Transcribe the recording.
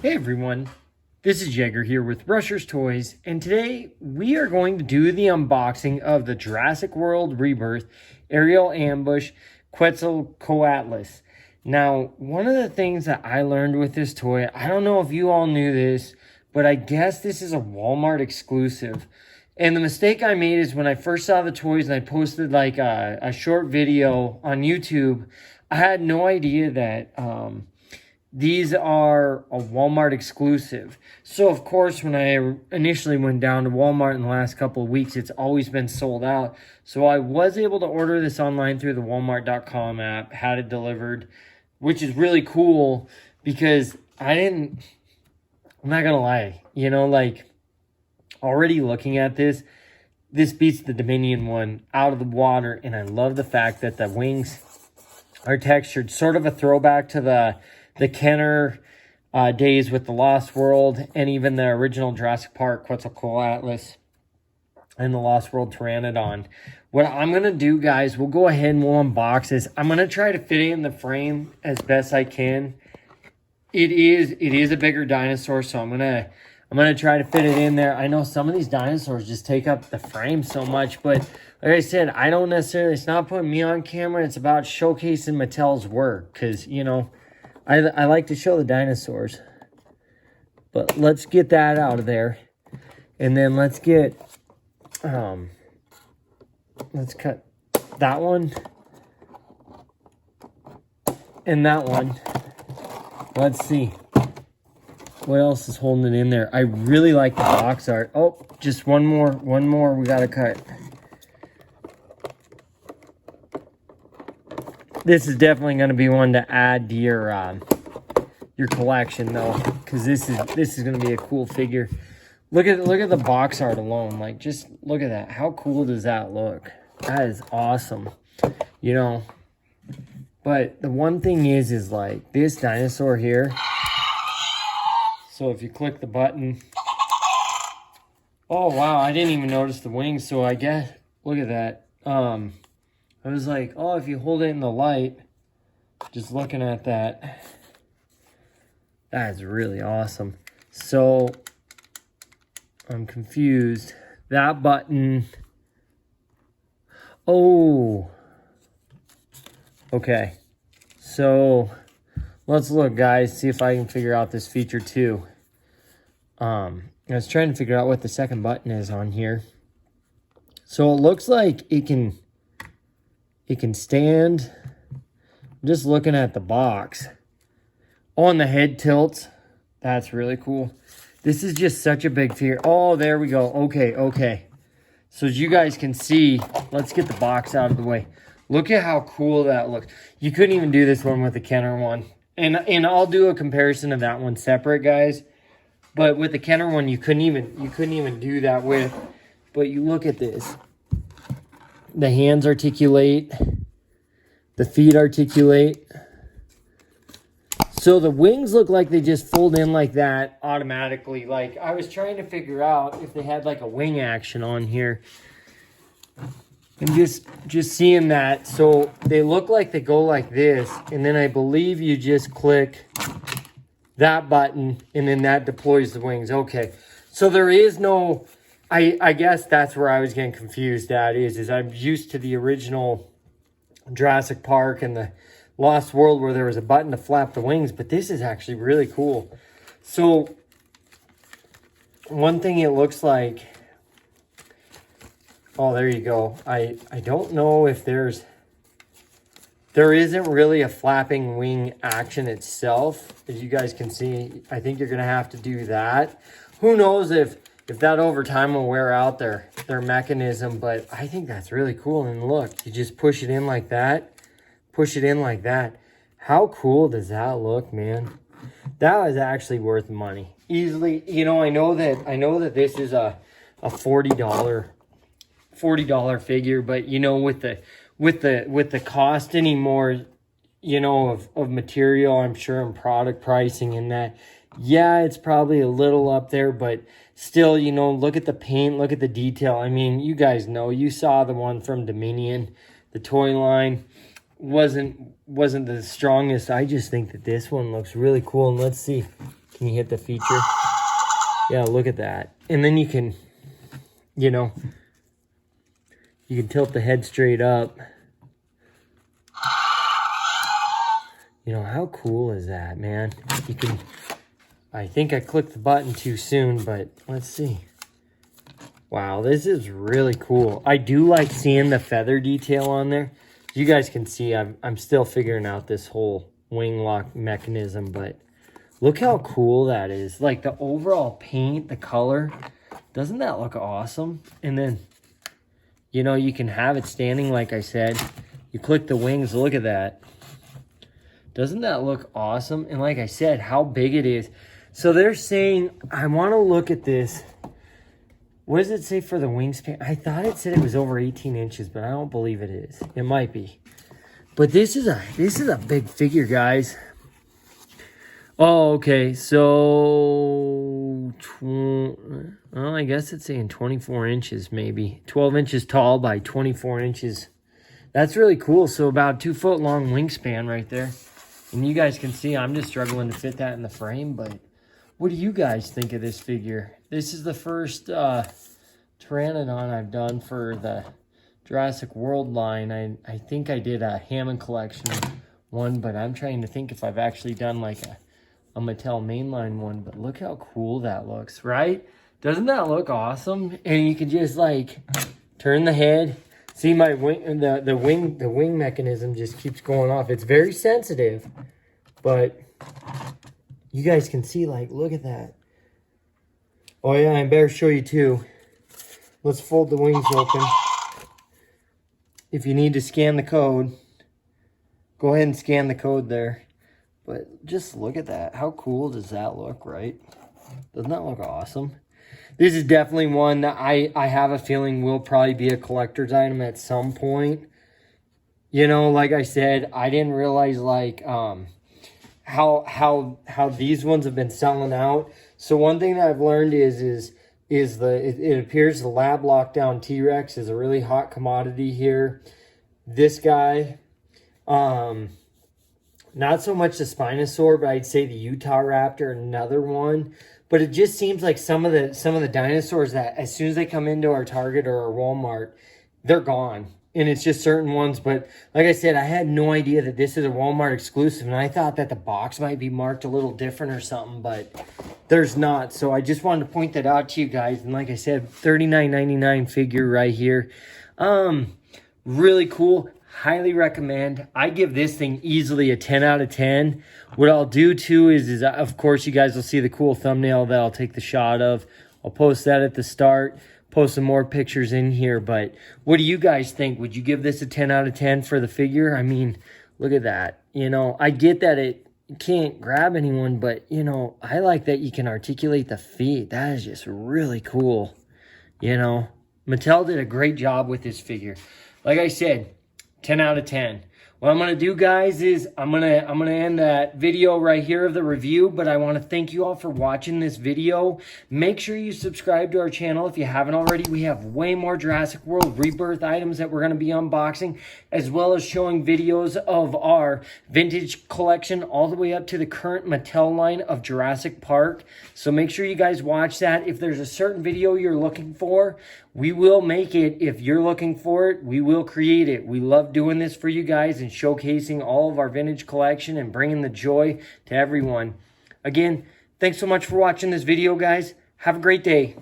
Hey everyone, this is Jagger here with Rusher's Toys, and today we are going to do the unboxing of the Jurassic World Rebirth Aerial Ambush Quetzalcoatlus. Now, one of the things that I learned with this toy, I don't know if you all knew this, but I guess this is a Walmart exclusive. And the mistake I made is when I first saw the toys and I posted like a short video on YouTube, I had no idea that these are a Walmart exclusive. So, of course, when I initially went down to Walmart in the last couple of weeks, it's always been sold out. So I was able to order this online through the Walmart.com app, had it delivered, which is really cool because I'm not gonna lie, already looking at this beats the Dominion one out of the water, and I love the fact that the wings are textured, sort of a throwback to the Kenner days with the Lost World, and even the original Jurassic Park Quetzalcoatlus and the Lost World Pteranodon. What I'm going to do, guys, we'll go ahead and we'll unbox this. I'm going to try to fit it in the frame as best I can. It is a bigger dinosaur, so I'm going to try to fit it in there. I know some of these dinosaurs just take up the frame so much, but like I said, I don't necessarily, it's not putting me on camera. It's about showcasing Mattel's work because, I like to show the dinosaurs. But let's get that out of there. And then let's get, let's cut that one. And that one. Let's see. What else is holding it in there? I really like the box art. Oh, just one more we gotta cut. This is definitely going to be one to add to your collection, though, because this is going to be a cool figure. Look at the box art alone. Like, just look at that. How cool does that look? That is awesome. But the one thing is like this dinosaur here. So if you click the button, oh wow, I didn't even notice the wings. So I guess look at that. I was like, oh, if you hold it in the light, just looking at that, that is really awesome. So, I'm confused. That button, oh, okay. So, let's look, guys, see if I can figure out this feature too. I was trying to figure out what the second button is on here. So, it looks like it can stand. I'm just looking at the box. Oh, and the head tilts. That's really cool. This is just such a big figure. Oh, there we go. Okay. So as you guys can see, let's get the box out of the way. Look at how cool that looks. You couldn't even do this one with the Kenner one. And I'll do a comparison of that one separate, guys. But with the Kenner one, you couldn't even do that with. But you look at this. The hands articulate. The feet articulate. So the wings look like they just fold in like that automatically. Like, I was trying to figure out if they had like a wing action on here. And just seeing that. So they look like they go like this. And then I believe you just click that button and then that deploys the wings. Okay. So there is no... I guess that's where I was getting confused at is I'm used to the original Jurassic Park and the Lost World where there was a button to flap the wings, but this is actually really cool. So one thing it looks like, oh, there you go. I don't know if there isn't really a flapping wing action itself. As you guys can see, I think you're going to have to do that. Who knows if that over time will wear out their mechanism, but I think that's really cool. And look, you just push it in like that, push it in like that. How cool does that look, man? That was actually worth money. Easily, I know that this is a $40 figure, but with the cost anymore, of material, I'm sure, and product pricing and that, yeah, it's probably a little up there, but still, look at the paint, look at the detail. I mean, you guys know, you saw the one from Dominion, the toy line wasn't the strongest. I just think that this one looks really cool. And let's see. Can you hit the feature? Yeah, look at that. And then you can, you know, you can tilt the head straight up. You know, how cool is that, man? You can, I think I clicked the button too soon, but let's see. Wow, this is really cool. I do like seeing the feather detail on there. You guys can see I'm still figuring out this whole wing lock mechanism, but look how cool that is. Like the overall paint, the color, doesn't that look awesome? And then, you know, you can have it standing like I said. You click the wings, look at that. Doesn't that look awesome? And like I said, how big it is. So they're saying, I want to look at this. What does it say for the wingspan? I thought it said it was over 18 inches, but I don't believe it is. It might be. But this is a big figure, guys. Oh, okay. So, well, I guess it's saying 24 inches, maybe. 12 inches tall by 24 inches. That's really cool. So about 2 foot long wingspan right there. And you guys can see I'm just struggling to fit that in the frame, but what do you guys think of this figure? This is the first Pteranodon I've done for the Jurassic World line. I think I did a Hammond collection one, but I'm trying to think if I've actually done like a Mattel mainline one. But look how cool that looks, right? Doesn't that look awesome? And you can just like turn the head. See my wing, the wing mechanism just keeps going off. It's very sensitive, but you guys can see, like, look at that. Oh yeah, I better show you too. Let's fold the wings open. If you need to scan the code, go ahead and scan the code there. But just look at that. How cool does that look, right? Doesn't that look awesome? This is definitely one that I have a feeling will probably be a collector's item at some point. You know, like I said, I didn't realize like how these ones have been selling out. So one thing that I've learned is it appears the lab lockdown T-Rex is a really hot commodity here. This guy, not so much the Spinosaur, but I'd say the Utah Raptor, another one. But it just seems like some of the dinosaurs that as soon as they come into our Target or our Walmart, they're gone. And it's just certain ones. But like I said, I had no idea that this is a Walmart exclusive. And I thought that the box might be marked a little different or something. But there's not. So I just wanted to point that out to you guys. And like I said, $39.99 figure right here. Really cool. Highly recommend. I give this thing easily a 10 out of 10. What I'll do too is of course you guys will see the cool thumbnail that I'll take the shot of. I'll post that at the start. Post some more pictures in here. But what do you guys think? Would you give this a 10 out of 10 for the figure? I mean, look at that. You know, I get that it can't grab anyone, but you know, I like that you can articulate the feet. That is just really cool. You know, Mattel did a great job with this figure. Like I said, 10 out of 10. What I'm going to do, guys, is I'm going to end that video right here of the review, but I want to thank you all for watching this video. Make sure you subscribe to our channel if you haven't already. We have way more Jurassic World Rebirth items that we're going to be unboxing, as well as showing videos of our vintage collection all the way up to the current Mattel line of Jurassic Park. So make sure you guys watch that. If there's a certain video you're looking for, we will make it. If you're looking for it, we will create it. We love doing this for you guys and showcasing all of our vintage collection and bringing the joy to everyone. Again, thanks so much for watching this video, guys. Have a great day.